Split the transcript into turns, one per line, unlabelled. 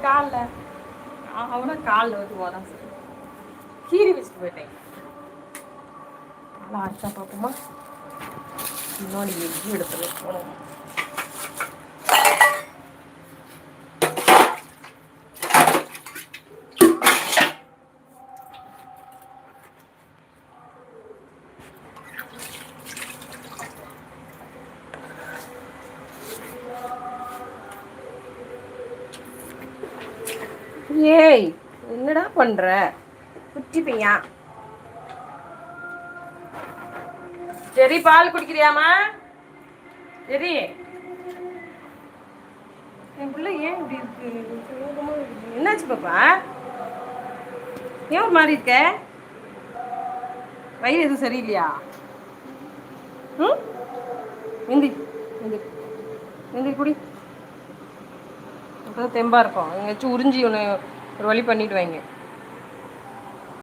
காலில் அவனா காலில் வந்து போதான் சரி கீறி வச்சுட்டு போயிட்டேன். நல்லா ஆச்சா பார்ப்போமா? முன்னாடி எவ்வளோ எடுத்து போனோம். ஏய் என்னடா பண்ற குட்டி பையா? சரி பால் குடிக்கிறியாமா? சரி என் பிள்ளை ஏன் இப்படி இருக்கு? என்னாச்சு பாப்பா? ஏன் ஒரு மாதிரி இருக்க? வயிறு எதுவும் சரியில்லையா? ம் எந்தி எந்தி எந்தி குடி. அப்போ தெம்பா இருக்கும். எங்கேயாச்சும் உறிஞ்சி ஒன்று ஒரு வழி பண்ணிட்டு வைங்க.